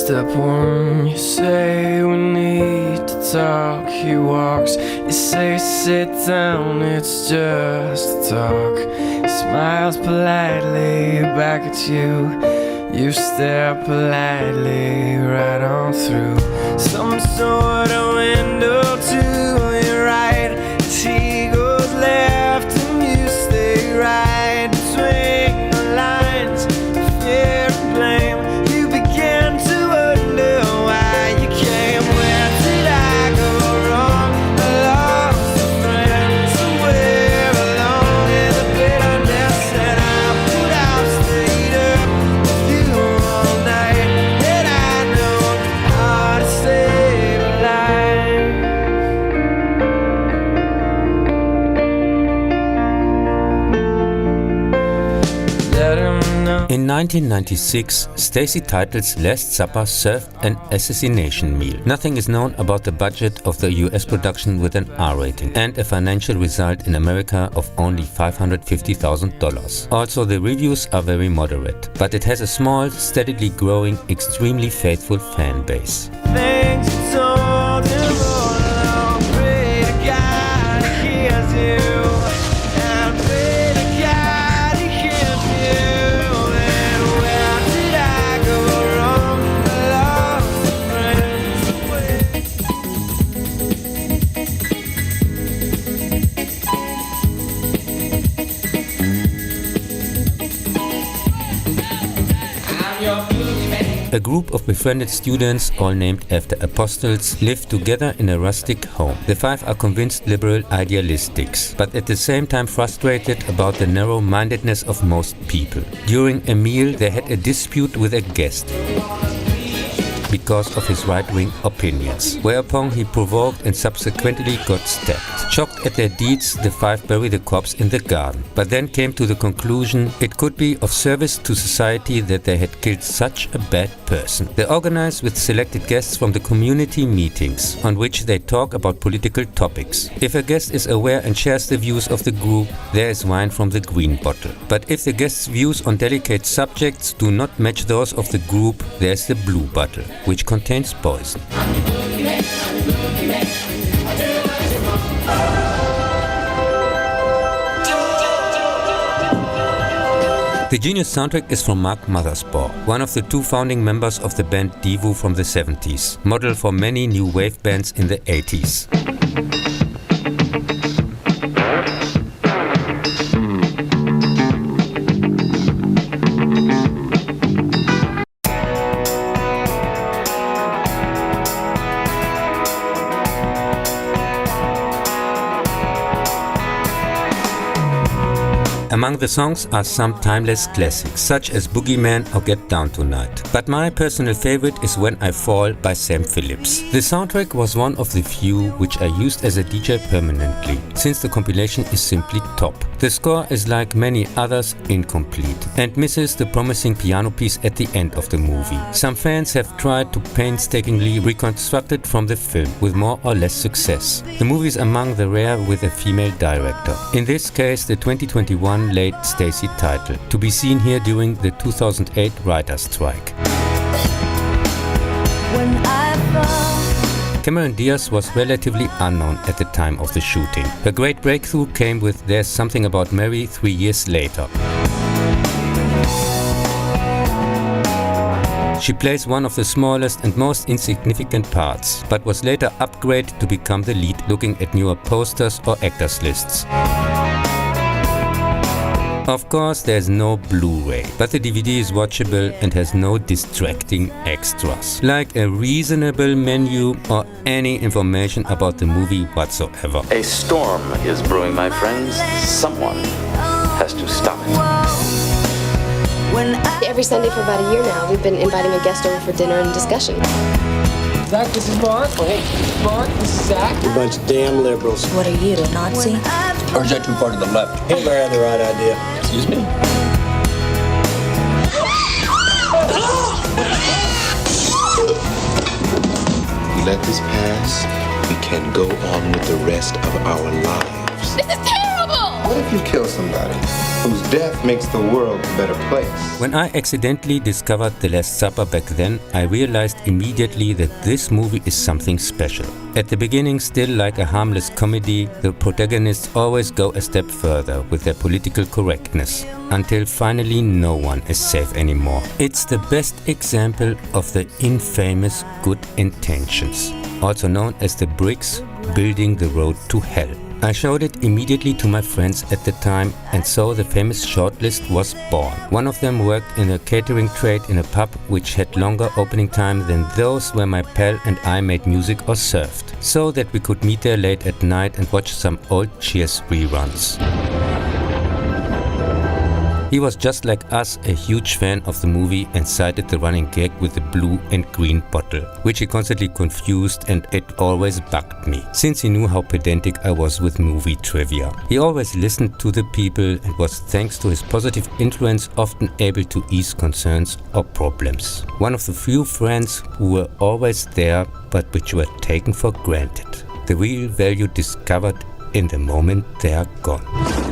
Step one, you say we need to talk. He walks, you say sit down, it's just talk. He smiles politely back at you. You stare politely right on through some sort of window to your right. As he goes left and you stay right between the lines of fear and blame. You begin to wonder why you came. Where did I go wrong? I lost a friend somewhere along in the bitterness, and I would have stayed up with you all night. And I know how to save a life. Let him know. In 1996, Stacy Title's Last Supper served an assassination meal. Nothing is known about the budget of the US production with an R rating and a financial result in America of only $550,000. Also, the reviews are very moderate, but it has a small, steadily growing, extremely faithful fan base. Things you told him all along. Pray to God he hears you. And pray to God he hears you. And where did I go wrong? I lost a friend somewhere. A group of befriended students, all named after apostles, live together in a rustic home. The five are convinced liberal idealistics, but at the same time frustrated about the narrow-mindedness of most people. During a meal, they had a dispute with a guest because of his right-wing opinions, whereupon he provoked and subsequently got stabbed. Shocked at their deeds, the five bury the corpse in the garden, but then came to the conclusion it could be of service to society that they had killed such a bad person. They organize with selected guests from the community meetings, on which they talk about political topics. If a guest is aware and shares the views of the group, there is wine from the green bottle. But if the guest's views on delicate subjects do not match those of the group, there is the blue bottle, which contains poison. The genius soundtrack is from Mark Mothersbaugh, one of the two founding members of the band Devo from the 70s, model for many new wave bands in the 80s. Among the songs are some timeless classics, such as Boogeyman or Get Down Tonight. But my personal favorite is When I Fall by Sam Phillips. The soundtrack was one of the few which I used as a DJ permanently, since the compilation is simply top. The score is, like many others, incomplete and misses the promising piano piece at the end of the movie. Some fans have tried to painstakingly reconstruct it from the film, with more or less success. The movie is among the rare with a female director. In this case, the 2021 late Stacy Title, to be seen here during the 2008 writer's strike. Cameron Diaz was relatively unknown at the time of the shooting. Her great breakthrough came with There's Something About Mary 3 years later. She plays one of the smallest and most insignificant parts, but was later upgraded to become the lead, looking at newer posters or actors lists. Of course, there's no Blu-ray, but the DVD is watchable and has no distracting extras, like a reasonable menu or any information about the movie whatsoever. A storm is brewing, my friends. Someone has to stop it. Every Sunday for about a year now, we've been inviting a guest over for dinner and discussion. Zach, this is Mark. Oh, hey, Mark, this is Zach. A bunch of damn liberals. What are you, a Nazi? Or is that too far to the left? Hitler had the right idea. Excuse me? If we let this pass, we can go on with the rest of our lives. This is terrible! What if you kill somebody whose death makes the world a better place? When I accidentally discovered The Last Supper back then, I realized immediately that this movie is something special. At the beginning, still like a harmless comedy, the protagonists always go a step further with their political correctness, until finally no one is safe anymore. It's the best example of the infamous good intentions, also known as the bricks building the road to hell. I showed it immediately to my friends at the time, and so the famous shortlist was born. One of them worked in a catering trade in a pub which had longer opening time than those where my pal and I made music or surfed, so that we could meet there late at night and watch some old Cheers reruns. He was just like us, a huge fan of the movie, and cited the running gag with the blue and green bottle, which he constantly confused, and it always bugged me, since he knew how pedantic I was with movie trivia. He always listened to the people and was, thanks to his positive influence, often able to ease concerns or problems. One of the few friends who were always there, but which were taken for granted. The real value discovered in the moment they are gone.